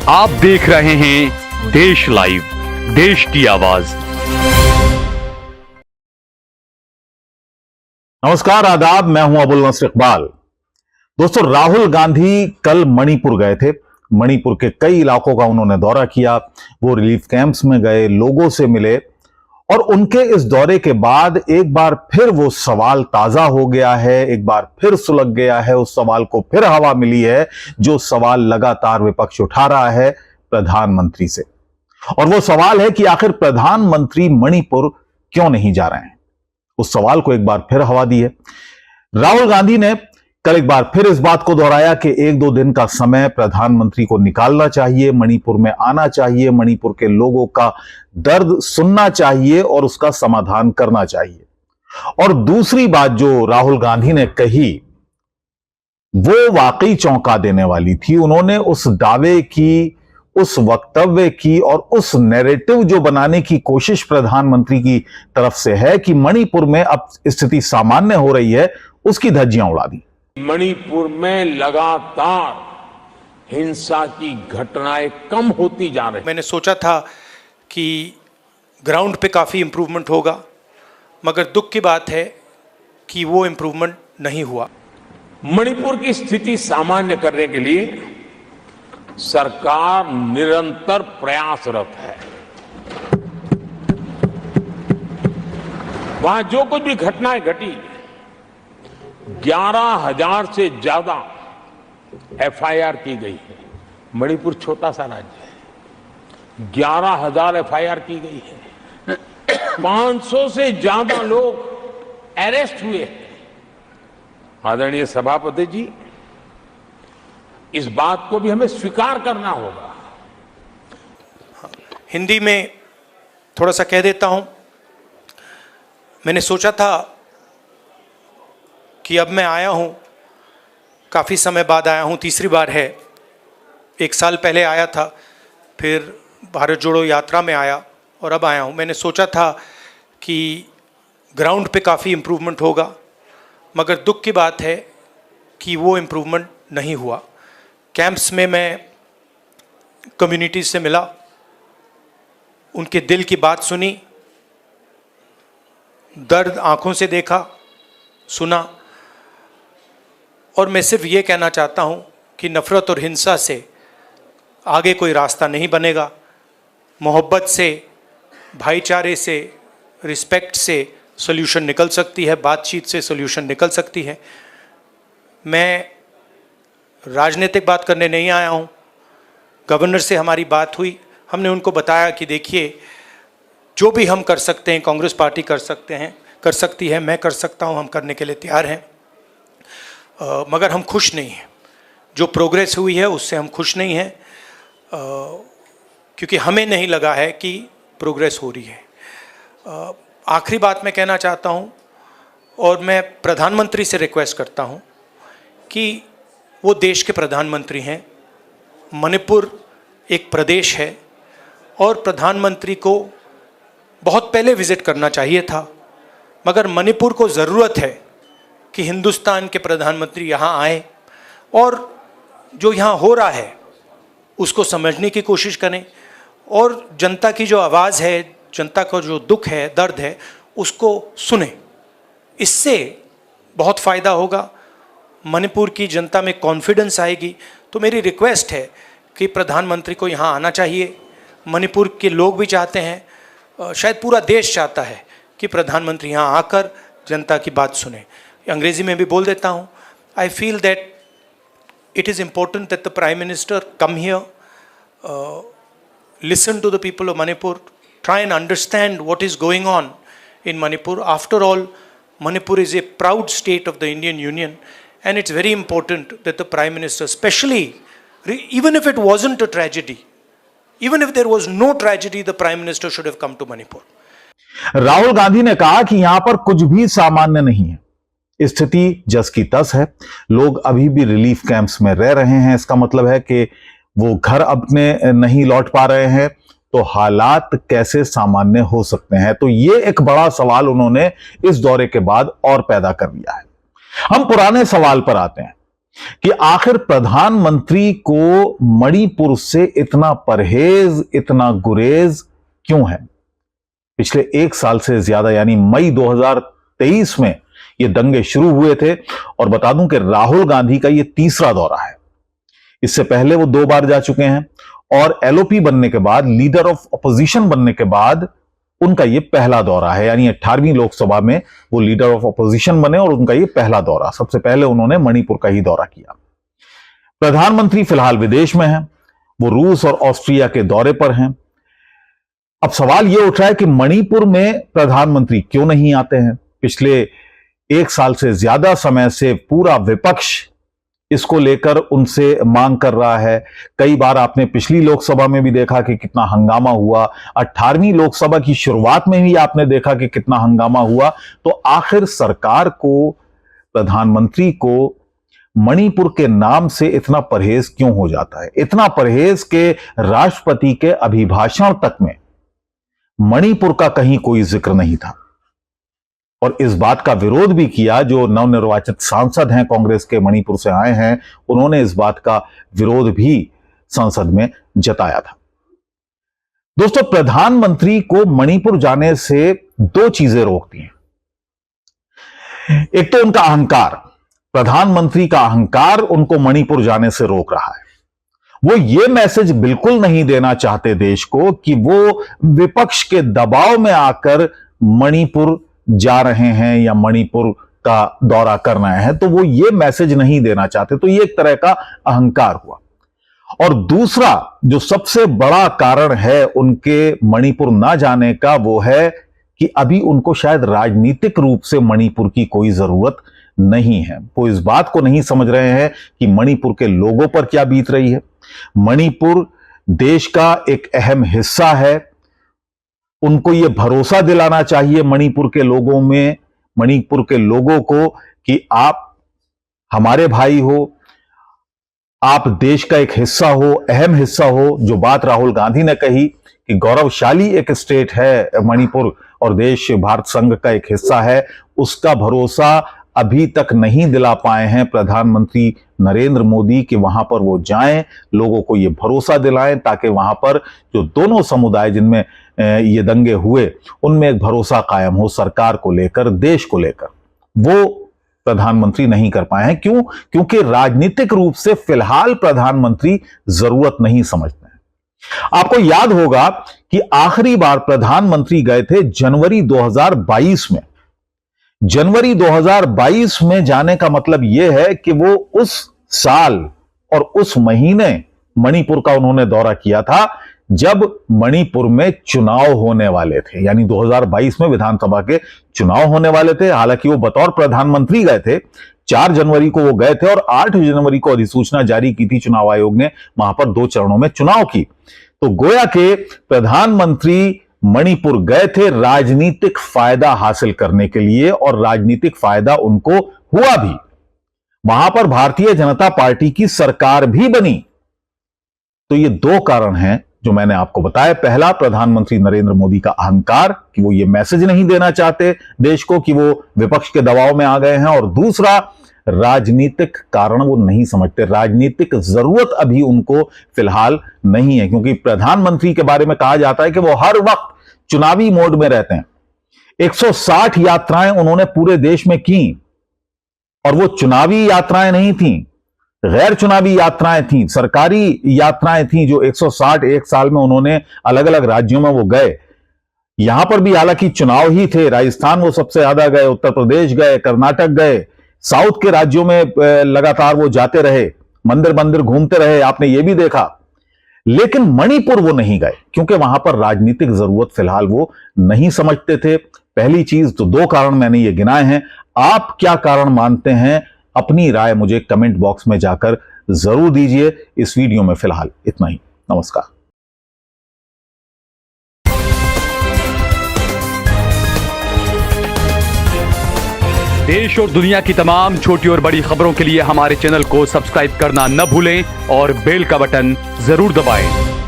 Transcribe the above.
आप देख रहे हैं देश लाइव, देश की आवाज। नमस्कार, आदाब। मैं हूं अबुल नसर इकबाल। दोस्तों, राहुल गांधी कल मणिपुर गए थे। मणिपुर के कई इलाकों का उन्होंने दौरा किया। वो रिलीफ कैंप्स में गए, लोगों से मिले और उनके इस दौरे के बाद एक बार फिर वो सवाल ताजा हो गया है, एक बार फिर सुलग गया है। उस सवाल को फिर हवा मिली है जो सवाल लगातार विपक्ष उठा रहा है प्रधानमंत्री से। और वो सवाल है कि आखिर प्रधानमंत्री मणिपुर क्यों नहीं जा रहे हैं। उस सवाल को एक बार फिर हवा दी है। राहुल गांधी ने कल एक बार फिर इस बात को दोहराया कि एक दो दिन का समय प्रधानमंत्री को निकालना चाहिए, मणिपुर में आना चाहिए, मणिपुर के लोगों का दर्द सुनना चाहिए और उसका समाधान करना चाहिए। और दूसरी बात जो राहुल गांधी ने कही वो वाकई चौंका देने वाली थी। उन्होंने उस दावे की, उस वक्तव्य की और उस नैरेटिव जो बनाने की कोशिश प्रधानमंत्री की तरफ से है कि मणिपुर में अब स्थिति सामान्य हो रही है, उसकी धज्जियां उड़ा दी। मणिपुर में लगातार हिंसा की घटनाएं कम होती जा रही। मैंने सोचा था कि ग्राउंड पे काफ़ी इम्प्रूवमेंट होगा, मगर दुख की बात है कि वो इम्प्रूवमेंट नहीं हुआ। मणिपुर की स्थिति सामान्य करने के लिए सरकार निरंतर प्रयासरत है। वहां जो कुछ भी घटनाएं घटी, 11,000 से ज्यादा एफआईआर की गई है। मणिपुर छोटा सा राज्य है, 11,000 एफआईआर की गई है। 500 से ज्यादा लोग अरेस्ट हुए हैं। आदरणीय सभापति जी, इस बात को भी हमें स्वीकार करना होगा। हिंदी में थोड़ा सा कह देता हूँ। मैंने सोचा था कि अब मैं आया हूँ, काफ़ी समय बाद आया हूँ, तीसरी बार है। 1 साल पहले आया था, फिर भारत जोड़ो यात्रा में आया और अब आया हूँ। मैंने सोचा था कि ग्राउंड पे काफ़ी इम्प्रूवमेंट होगा, मगर दुख की बात है कि वो इम्प्रूवमेंट नहीं हुआ। कैंप्स में मैं कम्युनिटी से मिला, उनके दिल की बात सुनी, दर्द आंखों से देखा, सुना। और मैं सिर्फ ये कहना चाहता हूँ कि नफ़रत और हिंसा से आगे कोई रास्ता नहीं बनेगा। मोहब्बत से, भाईचारे से, रिस्पेक्ट से सॉल्यूशन निकल सकती है, बातचीत से सॉल्यूशन निकल सकती है। मैं राजनीतिक बात करने नहीं आया हूँ। गवर्नर से हमारी बात हुई, हमने उनको बताया कि देखिए, जो भी हम कर सकते हैं, कांग्रेस पार्टी कर सकती है, मैं कर सकता हूँ, हम करने के लिए तैयार हैं। मगर हम खुश नहीं हैं। जो प्रोग्रेस हुई है उससे हम खुश नहीं हैं, क्योंकि हमें नहीं लगा है कि प्रोग्रेस हो रही है। आखिरी बात मैं कहना चाहता हूँ, और मैं प्रधानमंत्री से रिक्वेस्ट करता हूँ कि वो देश के प्रधानमंत्री हैं। मणिपुर एक प्रदेश है और प्रधानमंत्री को बहुत पहले विज़िट करना चाहिए था, मगर मणिपुर को ज़रूरत है कि हिंदुस्तान के प्रधानमंत्री यहाँ आए और जो यहाँ हो रहा है उसको समझने की कोशिश करें और जनता की जो आवाज़ है, जनता का जो दुख है, दर्द है, उसको सुने। इससे बहुत फ़ायदा होगा, मणिपुर की जनता में कॉन्फिडेंस आएगी। तो मेरी रिक्वेस्ट है कि प्रधानमंत्री को यहाँ आना चाहिए। मणिपुर के लोग भी चाहते हैं, शायद पूरा देश चाहता है कि प्रधानमंत्री यहाँ आकर जनता की बात सुने। अंग्रेज़ी में भी बोल देता हूँ, I feel that it is important that the prime minister come here, listen to the people of Manipur, try and understand what is going on in Manipur. After all, Manipur is a proud state of the Indian Union, and it's very important that the Prime Minister, especially, even if it wasn't a tragedy, even if there was no tragedy, the Prime Minister should have come to Manipur. Rahul Gandhi ने कहा कि यहां पर कुछ भी सामान्य नहीं है, स्थिति जस की तस है। लोग अभी भी रिलीफ कैंप्स में रह रहे हैं। इसका मतलब है कि वो घर अपने नहीं लौट पा रहे हैं, तो हालात कैसे सामान्य हो सकते हैं? तो ये एक बड़ा सवाल उन्होंने इस दौरे के बाद और पैदा कर दिया है। हम पुराने सवाल पर आते हैं कि आखिर प्रधानमंत्री को मणिपुर से इतना परहेज, इतना गुरेज क्यों है। पिछले 1 साल से ज्यादा यानी मई 2023 में ये दंगे शुरू हुए थे और बता दूं कि राहुल गांधी का ये तीसरा दौरा है। इससे पहले वो 2 बार जा चुके हैं और एलओपी बनने के बाद, लीडर ऑफ अपोजिशन बनने के बाद उनका ये पहला दौरा है। यानी 18वीं लोकसभा में वो लीडर ऑफ अपोजिशन बने और उनका ये पहला दौरा। सबसे पहले उन्होंने मणिपुर का ही दौरा किया। प्रधानमंत्री फिलहाल विदेश में हैं, वो रूस और ऑस्ट्रिया के दौरे पर हैं। अब सवाल यह उठ रहा है कि मणिपुर में प्रधानमंत्री क्यों नहीं आते हैं। पिछले 1 साल से ज्यादा समय से पूरा विपक्ष इसको लेकर उनसे मांग कर रहा है। कई बार आपने पिछली लोकसभा में भी देखा कि कितना हंगामा हुआ, 18वीं लोकसभा की शुरुआत में भी आपने देखा कि कितना हंगामा हुआ। तो आखिर सरकार को, प्रधानमंत्री को मणिपुर के नाम से इतना परहेज क्यों हो जाता है। इतना परहेज के राष्ट्रपति के अभिभाषण तक में मणिपुर का कहीं कोई जिक्र नहीं था और इस बात का विरोध भी किया। जो नवनिर्वाचित सांसद हैं कांग्रेस के, मणिपुर से आए हैं, उन्होंने इस बात का विरोध भी संसद में जताया था। दोस्तों, प्रधानमंत्री को मणिपुर जाने से 2 चीजें रोकती हैं। एक तो उनका अहंकार, प्रधानमंत्री का अहंकार उनको मणिपुर जाने से रोक रहा है। वो ये मैसेज बिल्कुल नहीं देना चाहते देश को कि वो विपक्ष के दबाव में आकर मणिपुर जा रहे हैं या मणिपुर का दौरा करना है, तो वो ये मैसेज नहीं देना चाहते। तो ये एक तरह का अहंकार हुआ। और दूसरा जो सबसे बड़ा कारण है उनके मणिपुर ना जाने का, वो है कि अभी उनको शायद राजनीतिक रूप से मणिपुर की कोई जरूरत नहीं है। वो इस बात को नहीं समझ रहे हैं कि मणिपुर के लोगों पर क्या बीत रही है। मणिपुर देश का एक अहम हिस्सा है। उनको यह भरोसा दिलाना चाहिए मणिपुर के लोगों में, मणिपुर के लोगों को कि आप हमारे भाई हो, आप देश का एक हिस्सा हो, अहम हिस्सा हो। जो बात राहुल गांधी ने कही कि गौरवशाली एक स्टेट है मणिपुर और देश भारत संघ का एक हिस्सा है, उसका भरोसा अभी तक नहीं दिला पाए हैं प्रधानमंत्री नरेंद्र मोदी कि वहां पर वो जाएं, लोगों को ये भरोसा दिलाएं ताकि वहां पर जो दोनों समुदाय जिनमें ये दंगे हुए उनमें एक भरोसा कायम हो सरकार को लेकर, देश को लेकर। वो प्रधानमंत्री नहीं कर पाए हैं। क्यों? क्योंकि राजनीतिक रूप से फिलहाल प्रधानमंत्री जरूरत नहीं समझते हैं। आपको याद होगा कि आखिरी बार प्रधानमंत्री गए थे जनवरी 2022 में। जनवरी 2022 में जाने का मतलब यह है कि वो उस साल और उस महीने मणिपुर का उन्होंने दौरा किया था जब मणिपुर में चुनाव होने वाले थे। यानी 2022 में विधानसभा के चुनाव होने वाले थे। हालांकि वो बतौर प्रधानमंत्री गए थे, 4 जनवरी को वो गए थे और 8 जनवरी को अधिसूचना जारी की थी चुनाव आयोग ने, वहां पर 2 चरणों में चुनाव की। तो गोया के प्रधानमंत्री मणिपुर गए थे राजनीतिक फायदा हासिल करने के लिए और राजनीतिक फायदा उनको हुआ भी। वहां पर भारतीय जनता पार्टी की सरकार भी बनी। तो ये 2 कारण हैं जो मैंने आपको बताया। पहला, प्रधानमंत्री नरेंद्र मोदी का अहंकार कि वो ये मैसेज नहीं देना चाहते देश को कि वो विपक्ष के दबाव में आ गए हैं, और दूसरा राजनीतिक कारण वो नहीं समझते। राजनीतिक जरूरत अभी उनको फिलहाल नहीं है, क्योंकि प्रधानमंत्री के बारे में कहा जाता है कि वो हर वक्त चुनावी मोड में रहते हैं। 160 यात्राएं उन्होंने पूरे देश में की और वो चुनावी यात्राएं नहीं थीं, गैर चुनावी यात्राएं थीं, सरकारी यात्राएं थीं जो 160 एक साल में उन्होंने अलग अलग राज्यों में वो गए। यहां पर भी हालांकि चुनाव ही थे। राजस्थान वो सबसे ज्यादा गए, उत्तर प्रदेश गए, कर्नाटक गए, साउथ के राज्यों में लगातार वो जाते रहे, मंदिर मंदिर घूमते रहे, आपने ये भी देखा। लेकिन मणिपुर वो नहीं गए क्योंकि वहां पर राजनीतिक जरूरत फिलहाल वो नहीं समझते थे। पहली चीज तो 2 कारण मैंने ये गिनाए हैं। आप क्या कारण मानते हैं? अपनी राय मुझे कमेंट बॉक्स में जाकर जरूर दीजिए। इस वीडियो में फिलहाल इतना ही। नमस्कार। देश और दुनिया की तमाम छोटी और बड़ी खबरों के लिए हमारे चैनल को सब्सक्राइब करना न भूलें और बेल का बटन जरूर दबाएं।